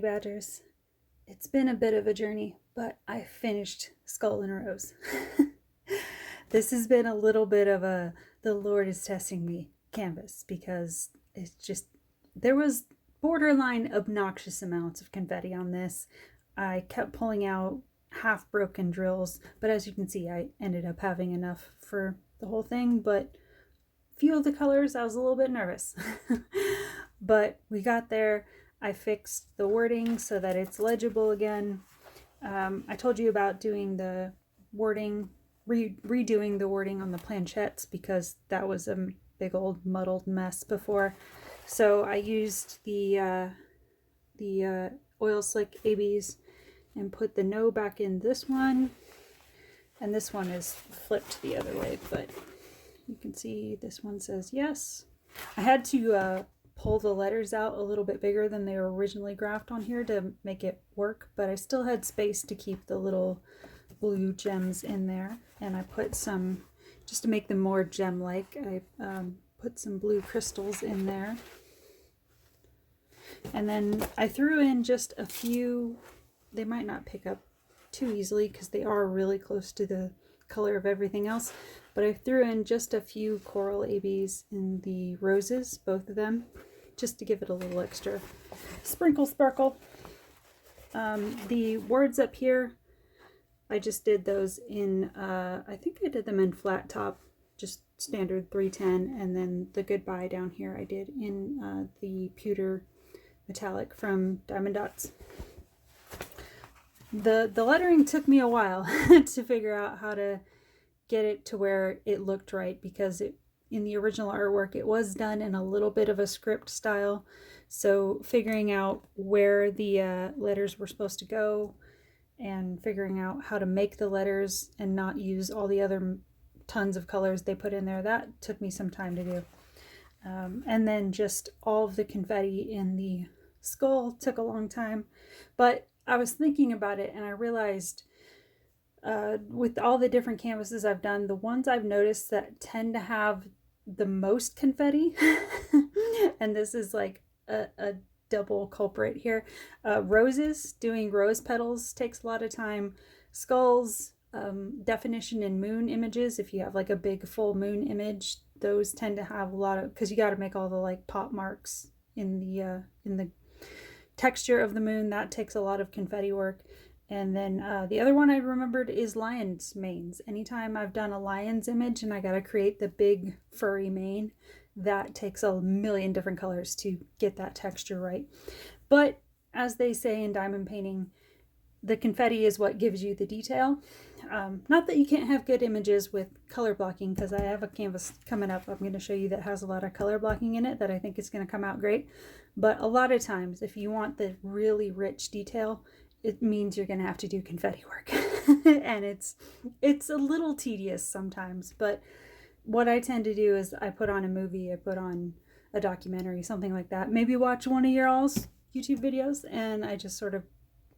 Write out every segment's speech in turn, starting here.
Badgers. It's been a bit of a journey, but I finished Skull and Rose. This has been a little bit of a the Lord is testing me canvas because it's just, there was borderline obnoxious amounts of confetti on this. I kept pulling out half broken drills, but as you can see, I ended up having enough for the whole thing, but few of the colors I was a little bit nervous. But we got there. I fixed the wording so that it's legible again. I told you about doing the wording, redoing the wording on the planchettes because that was a big old muddled mess before. So I used the oil slick ABs and put the no back in this one. And this one is flipped the other way, but you can see this one says yes. I had to pull the letters out a little bit bigger than they were originally graphed on here to make it work, but I still had space to keep the little blue gems in there. And I put some, just to make them more gem-like, I put some blue crystals in there. And then I threw in just a few, they might not pick up too easily because they are really close to the color of everything else, but I threw in just a few coral ABs in the roses, both of them, just to give it a little extra sprinkle sparkle. The words up here, I just did those in, I think I did them in flat top, just standard 310, and then the goodbye down here I did in the pewter metallic from Diamond Dots. The lettering took me a while to figure out how to get it to where it looked right, because in the original artwork it was done in a little bit of a script style, so figuring out where the letters were supposed to go and figuring out how to make the letters and not use all the other tons of colors they put in there, that took me some time to do. And then just all of the confetti in the skull took a long time, but I was thinking about it and I realized with all the different canvases I've done, the ones I've noticed that tend to have the most confetti, and this is like a double culprit here. Roses, doing rose petals takes a lot of time. Skulls, definition in moon images, if you have like a big full moon image, those tend to have a lot of, because you got to make all the like pop marks in the texture of the moon. That takes a lot of confetti work. And then the other one I remembered is lion's manes. Anytime I've done a lion's image and I got to create the big furry mane, that takes a million different colors to get that texture right. But as they say in diamond painting, the confetti is what gives you the detail. Not that you can't have good images with color blocking, because I have a canvas coming up I'm going to show you that has a lot of color blocking in it that I think is going to come out great. But a lot of times, if you want the really rich detail, it means you're going to have to do confetti work. And it's a little tedious sometimes, but what I tend to do is I put on a movie, I put on a documentary, something like that. Maybe watch one of your all's YouTube videos, and I just sort of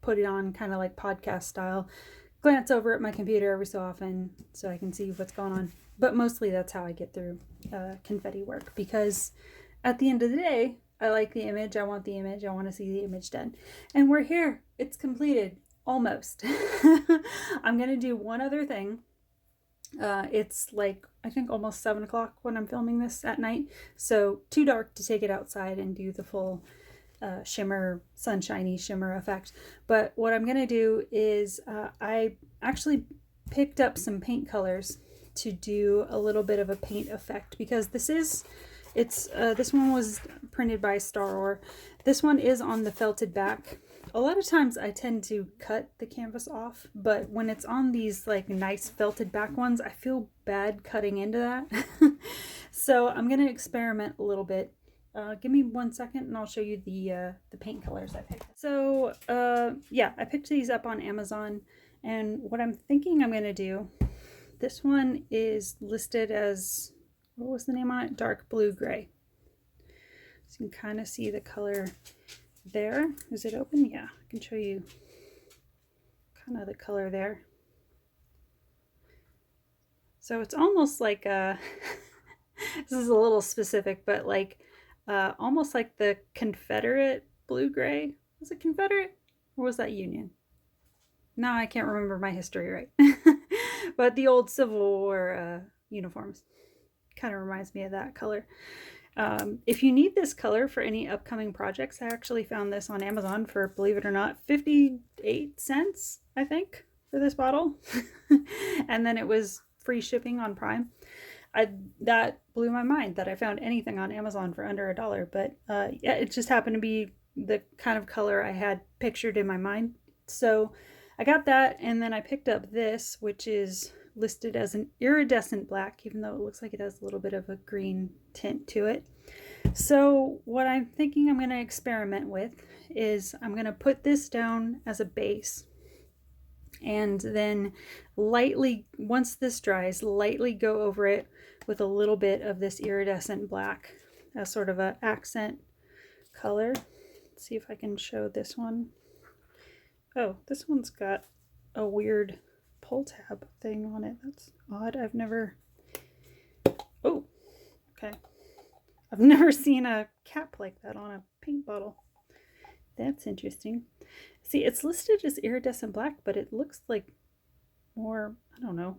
put it on kind of like podcast style, glance over at my computer every so often so I can see what's going on. But mostly that's how I get through confetti work, because at the end of the day, I like the image, I want the image, I want to see the image done. And we're here. It's completed. Almost. I'm going to do one other thing. It's like, I think almost 7 o'clock when I'm filming this at night. So too dark to take it outside and do the full shimmer, sunshiny shimmer effect. But what I'm going to do is I actually picked up some paint colors to do a little bit of a paint effect, because this one was printed by Star. This one is on the felted back. A lot of times I tend to cut the canvas off, but when it's on these like nice felted back ones, I feel bad cutting into that. So I'm going to experiment a little bit. Give me 1 second and I'll show you the paint colors I picked. So yeah, I picked these up on Amazon, and what I'm thinking I'm going to do, this one is listed as, what was the name on it? Dark blue gray. So you can kind of see the color there. Is it open? Yeah, I can show you kind of the color there. So it's almost like a, this is a little specific, but like almost like the Confederate blue gray Was it Confederate or was that Union? Now I can't remember my history right. But the old Civil War uniforms kind of reminds me of that color. If you need this color for any upcoming projects, I actually found this on Amazon for, believe it or not, 58 cents, I think, for this bottle. And then it was free shipping on Prime. That blew my mind that I found anything on Amazon for under $1. But yeah, it just happened to be the kind of color I had pictured in my mind. So I got that, and then I picked up this, which is listed as an iridescent black, even though it looks like it has a little bit of a green tint to it. So what I'm thinking I'm going to experiment with is I'm going to put this down as a base, and then lightly, once this dries, lightly go over it with a little bit of this iridescent black as sort of an accent color. Let's see if I can show this one. Oh, this one's got a weird pull tab thing on it. That's odd. I've never... Oh, okay. I've never seen a cap like that on a paint bottle. That's interesting. See, it's listed as iridescent black, but it looks like more, I don't know.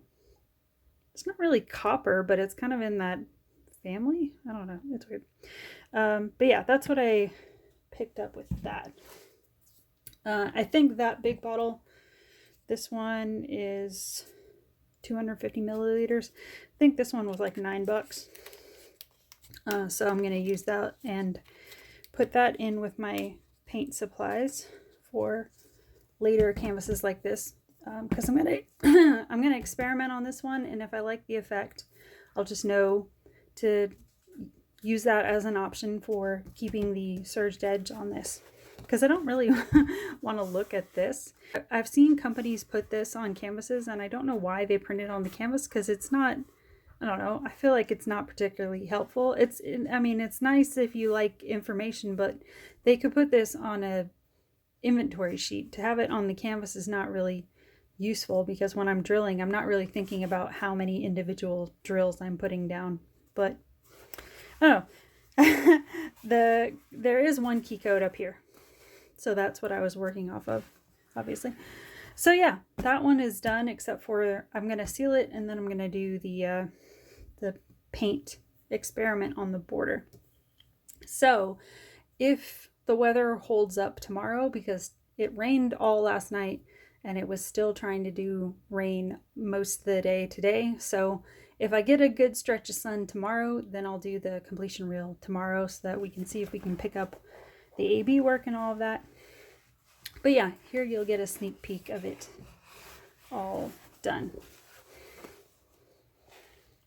It's not really copper, but it's kind of in that family. I don't know. It's weird. But yeah, that's what I picked up with that. I think that big bottle, this one is 250 milliliters. I think this one was like $9. So I'm going to use that and put that in with my paint supplies for later canvases like this. Because I'm gonna experiment on this one, and if I like the effect, I'll just know to use that as an option for keeping the surged edge on this. Because I don't really want to look at this. I've seen companies put this on canvases, and I don't know why they print it on the canvas, because it's not, I don't know, I feel like it's not particularly helpful. I mean, it's nice if you like information, but they could put this on a inventory sheet. To have it on the canvas is not really useful, because when I'm drilling, I'm not really thinking about how many individual drills I'm putting down. But I don't know. There is one key code up here, so that's what I was working off of, obviously. So yeah, that one is done, except for I'm gonna seal it, and then I'm gonna do the paint experiment on the border. So if the weather holds up tomorrow, because it rained all last night and it was still trying to do rain most of the day today. So if I get a good stretch of sun tomorrow, then I'll do the completion reel tomorrow so that we can see if we can pick up the AB work and all of that. But yeah, here you'll get a sneak peek of it all done.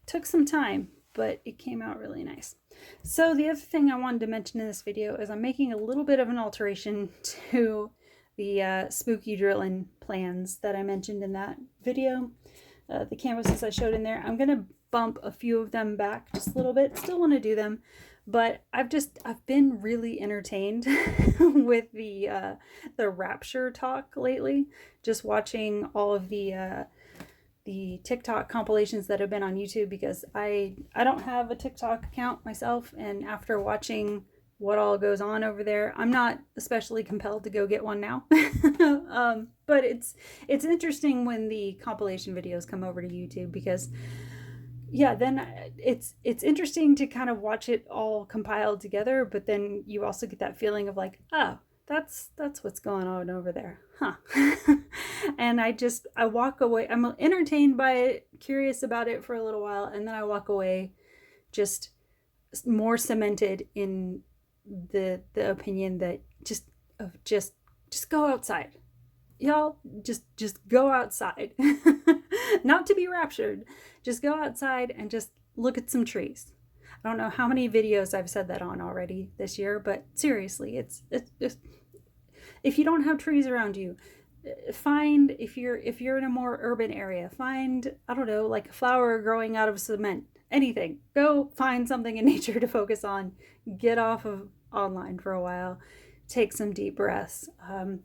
Took some time, but it came out really nice. So the other thing I wanted to mention in this video is I'm making a little bit of an alteration to the spooky Drillin plans that I mentioned in that video. The canvases I showed in there, I'm going to bump a few of them back just a little bit. Still want to do them, but I've been really entertained with the Rapture talk lately. Just watching all of the TikTok compilations that have been on YouTube, because I don't have a TikTok account myself, and after watching what all goes on over there, I'm not especially compelled to go get one now. But it's interesting when the compilation videos come over to YouTube, because yeah, then it's interesting to kind of watch it all compiled together, but then you also get that feeling of like, oh, that's what's going on over there, huh? And I walk away, I'm entertained by it, curious about it for a little while, and then I walk away just more cemented in the opinion that just go outside, y'all. Just go outside. Not to be raptured, just go outside and just look at some trees. I don't know how many videos I've said that on already this year, but seriously, it's just, if you don't have trees around you, find, if you're in a more urban area, find, I don't know, like a flower growing out of cement, anything. Go find something in nature to focus on. Get off of online for a while. Take some deep breaths,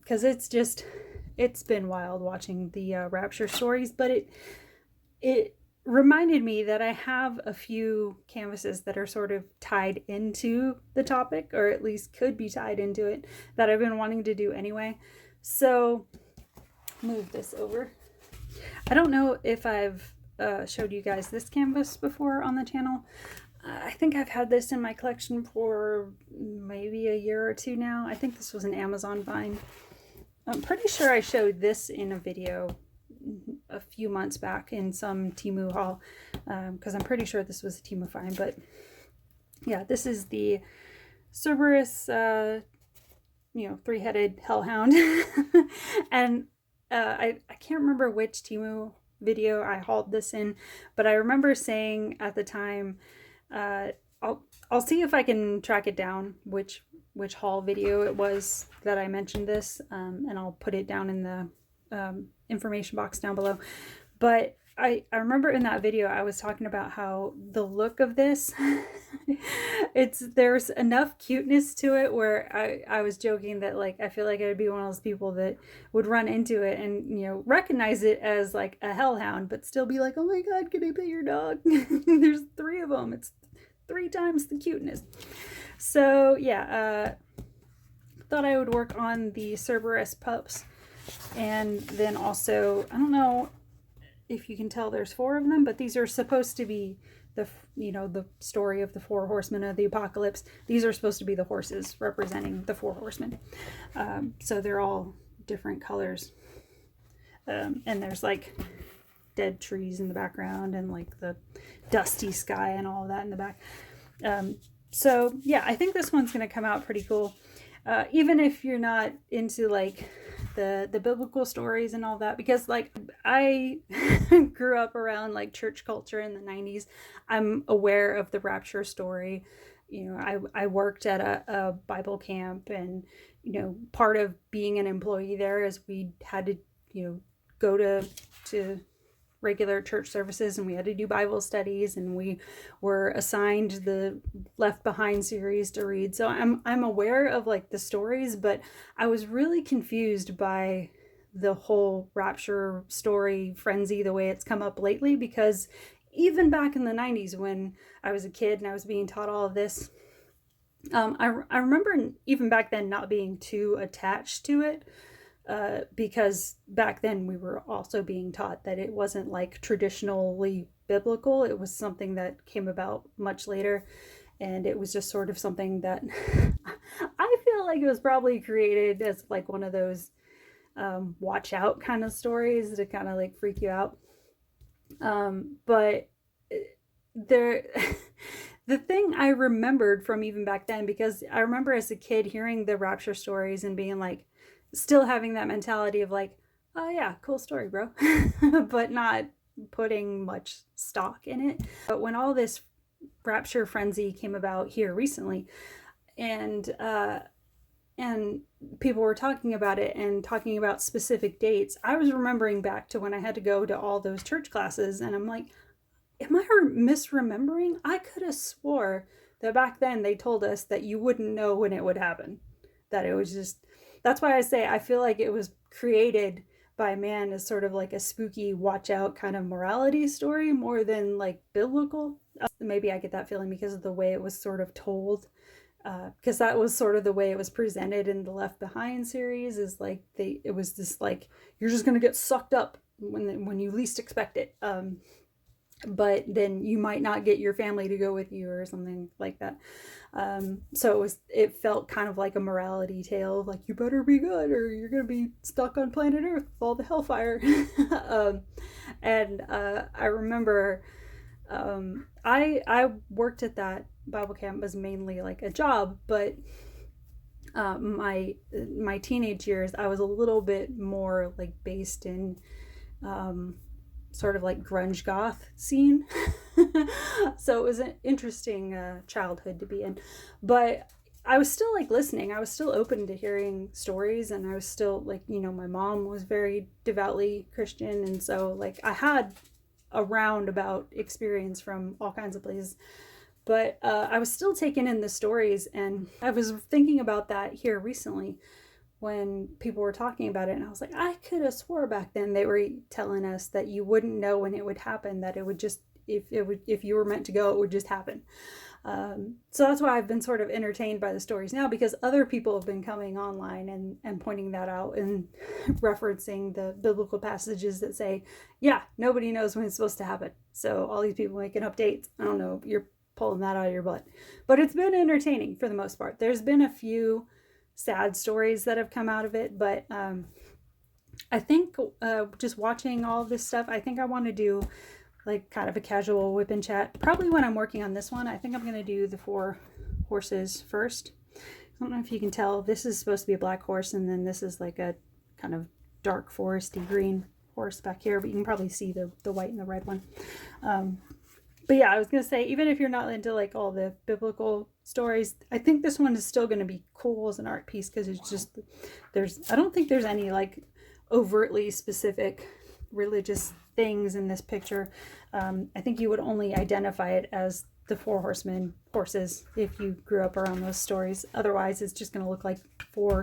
because it's been wild watching the Rapture stories, but it reminded me that I have a few canvases that are sort of tied into the topic, or at least could be tied into it, that I've been wanting to do anyway. So move this over. I don't know if I've showed you guys this canvas before on the channel. I think I've had this in my collection for maybe a year or two now. I think this was an Amazon find. I'm pretty sure I showed this in a video a few months back in some Temu haul, because I'm pretty sure this was a Temu find. But yeah, this is the Cerberus, three-headed hellhound. And I can't remember which Temu video I hauled this in, but I remember saying at the time, I'll see if I can track it down, which haul video it was that I mentioned this, and I'll put it down in the information box down below. But I remember in that video I was talking about how the look of this, there's enough cuteness to it where I was joking that, like, I feel like I would be one of those people that would run into it and, recognize it as like a hellhound, but still be like, oh my God, can I pet your dog? There's 3 of them. It's 3 times the cuteness. So yeah, thought I would work on the Cerberus pups. And then also, I don't know if you can tell there's 4 of them, but these are supposed to be the story of the 4 horsemen of the apocalypse. These are supposed to be the horses representing the 4 horsemen. So they're all different colors. And there's like dead trees in the background and like the dusty sky and all of that in the back. So yeah, I think this one's going to come out pretty cool. Even if you're not into like the biblical stories and all that, because like I grew up around like church culture in the 90s. I'm aware of the Rapture story. I worked at a Bible camp, and part of being an employee there is we had to go to regular church services, and we had to do Bible studies, and we were assigned the Left Behind series to read. So I'm aware of like the stories, but I was really confused by the whole Rapture story frenzy, the way it's come up lately, because even back in the 90s when I was a kid and I was being taught all of this, I remember even back then not being too attached to it. Because back then we were also being taught that it wasn't like traditionally biblical. It was something that came about much later, and it was just sort of something that I feel like it was probably created as like one of those watch out kind of stories to kind of like freak you out. But there the thing I remembered from even back then, because I remember as a kid hearing the Rapture stories and being like, still having that mentality of like, oh yeah, cool story, bro, but not putting much stock in it. But when all this Rapture frenzy came about here recently, and people were talking about it and talking about specific dates, I was remembering back to when I had to go to all those church classes, and I'm like, am I misremembering? I could have swore that back then they told us that you wouldn't know when it would happen, that it was just. That's why I say I feel like it was created by man as sort of like a spooky watch out kind of morality story more than like biblical. Maybe I get that feeling because of the way it was sort of told, because that was sort of the way it was presented in the Left Behind series, is like it was this like, you're just gonna get sucked up when you least expect it, but then you might not get your family to go with you or something like that. So it felt kind of like a morality tale, like you better be good or you're gonna be stuck on planet Earth with all the hellfire. And I remember I worked at that Bible camp as mainly like a job, but my teenage years I was a little bit more like based in sort of like grunge goth scene. So it was an interesting childhood to be in, but I was still like listening. I was still open to hearing stories, and I was still like, my mom was very devoutly Christian, and so like I had a roundabout experience from all kinds of places, but I was still taking in the stories. And I was thinking about that here recently when people were talking about it, and I was like, I could have swore back then they were telling us that you wouldn't know when it would happen, that it would just, if you were meant to go, it would just happen. So that's why I've been sort of entertained by the stories now, because other people have been coming online and pointing that out and referencing the biblical passages that say, yeah, nobody knows when it's supposed to happen. So all these people making updates, I don't know, you're pulling that out of your butt. But it's been entertaining for the most part. There's been a few sad stories that have come out of it, but I think just watching all this stuff, I think I want to do like kind of a casual whip and chat. Probably when I'm working on this one, I think I'm going to do the 4 horses first. I don't know if you can tell, this is supposed to be a black horse, and then this is like a kind of dark foresty green horse back here, but you can probably see the white and the red one. But yeah, I was going to say, even if you're not into like all the biblical stories, I think this one is still going to be cool as an art piece, because it's just, I don't think there's any like overtly specific religious things in this picture. I think you would only identify it as the 4 horsemen horses if you grew up around those stories. Otherwise, it's just going to look like 4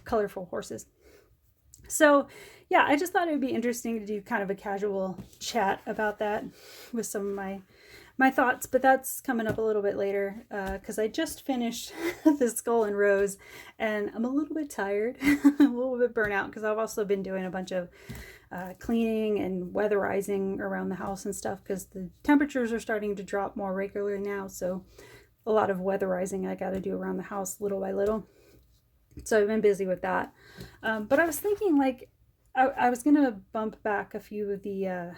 colorful horses. So yeah, I just thought it would be interesting to do kind of a casual chat about that with some of my thoughts, but that's coming up a little bit later, because I just finished the Skull and Rose, and I'm a little bit tired, a little bit burnt out, because I've also been doing a bunch of cleaning and weatherizing around the house and stuff, because the temperatures are starting to drop more regularly now, so a lot of weatherizing I got to do around the house little by little. So I've been busy with that. But I was thinking, like, I was going to bump back a few of the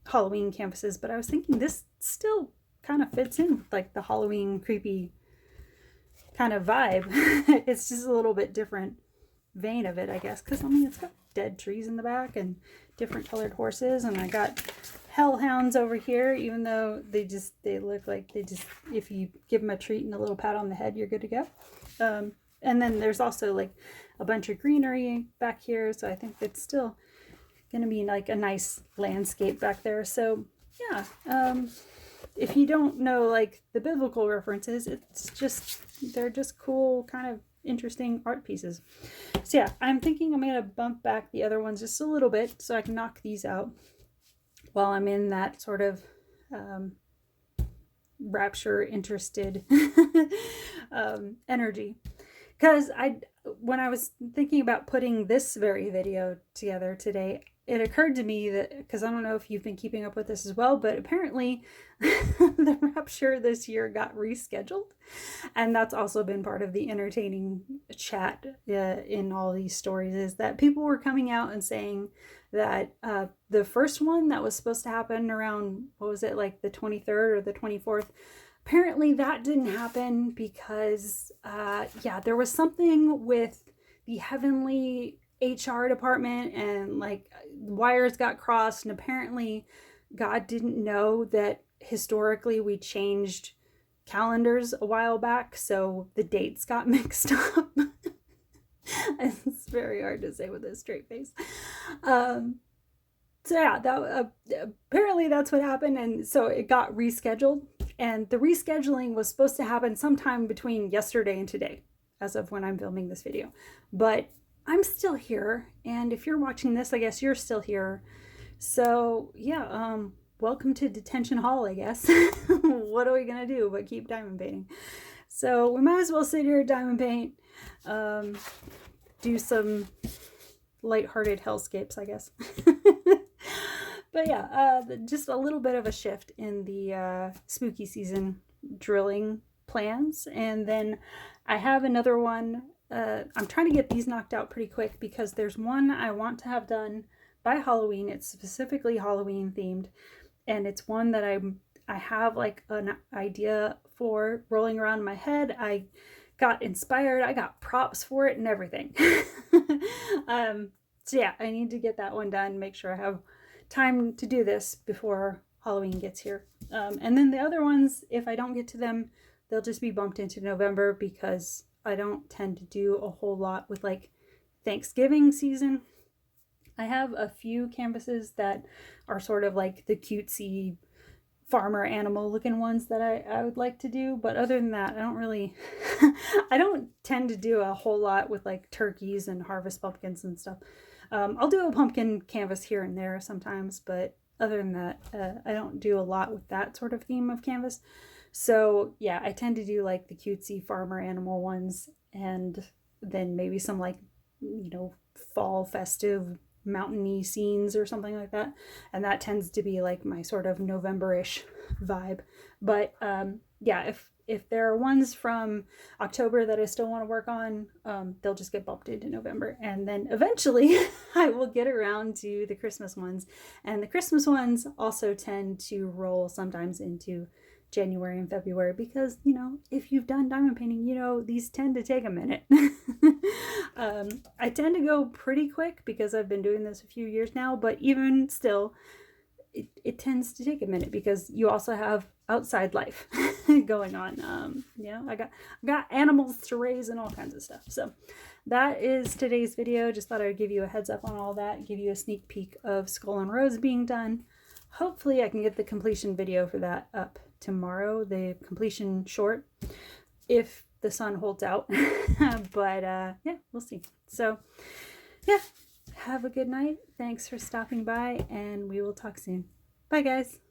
Halloween canvases, but I was thinking this still kind of fits in like the Halloween creepy kind of vibe. It's just a little bit different vein of it, I guess, because I mean, it's got dead trees in the back and different colored horses, and I got hellhounds over here, even though they look like if you give them a treat and a little pat on the head, you're good to go. And then there's also like a bunch of greenery back here, so I think it's still gonna be like a nice landscape back there. So yeah, if you don't know like the biblical references, they're just cool, kind of interesting art pieces. So yeah, I'm thinking I'm gonna bump back the other ones just a little bit so I can knock these out while I'm in that sort of rapture interested energy. Because when I was thinking about putting this very video together today, it occurred to me that, because I don't know if you've been keeping up with this as well, but apparently the Rapture this year got rescheduled. And that's also been part of the entertaining chat in all these stories, is that people were coming out and saying that the first one that was supposed to happen around, what was it, like the 23rd or the 24th, apparently that didn't happen because, there was something with the heavenly HR department, and like wires got crossed, and apparently God didn't know that historically we changed calendars a while back, so the dates got mixed up. It's very hard to say with a straight face. So yeah, apparently that's what happened, and so it got rescheduled. And the rescheduling was supposed to happen sometime between yesterday and today, as of when I'm filming this video. But I'm still here, and if you're watching this, I guess you're still here. So yeah, welcome to detention hall, I guess. What are we gonna do but keep diamond painting? So we might as well sit here, diamond paint, do some lighthearted hellscapes, I guess. But yeah, just a little bit of a shift in the spooky season drilling plans. And then I have another one. I'm trying to get these knocked out pretty quick, because there's one I want to have done by Halloween. It's specifically Halloween themed, and it's one that I have like an idea for rolling around in my head. I got inspired, I got props for it and everything. So yeah, I need to get that one done, make sure I have time to do this before Halloween gets here. And then the other ones, if I don't get to them, they'll just be bumped into November, because I don't tend to do a whole lot with like Thanksgiving season. I have a few canvases that are sort of like the cutesy farmer animal looking ones that I would like to do. But other than that, I don't really, I don't tend to do a whole lot with like turkeys and harvest pumpkins and stuff. I'll do a pumpkin canvas here and there sometimes, but other than that, I don't do a lot with that sort of theme of canvas. So yeah, I tend to do like the cutesy farmer animal ones, and then maybe some like, you know, fall festive mountainy scenes or something like that. And that tends to be like my sort of November-ish vibe. But yeah, if there are ones from October that I still want to work on, they'll just get bumped into November. And then eventually I will get around to the Christmas ones. And the Christmas ones also tend to roll sometimes into January and February because, you know, if you've done diamond painting, you know, these tend to take a minute. I tend to go pretty quick because I've been doing this a few years now, but even still, it tends to take a minute because you also have outside life going on. You know, I got animals to raise and all kinds of stuff. So that is today's video. Just thought I would give you a heads up on all that, give you a sneak peek of Skull and Rose being done. Hopefully I can get the completion video for that up tomorrow, the completion short, if the sun holds out. But yeah, we'll see. So yeah, have a good night. Thanks for stopping by, and we will talk soon. Bye guys.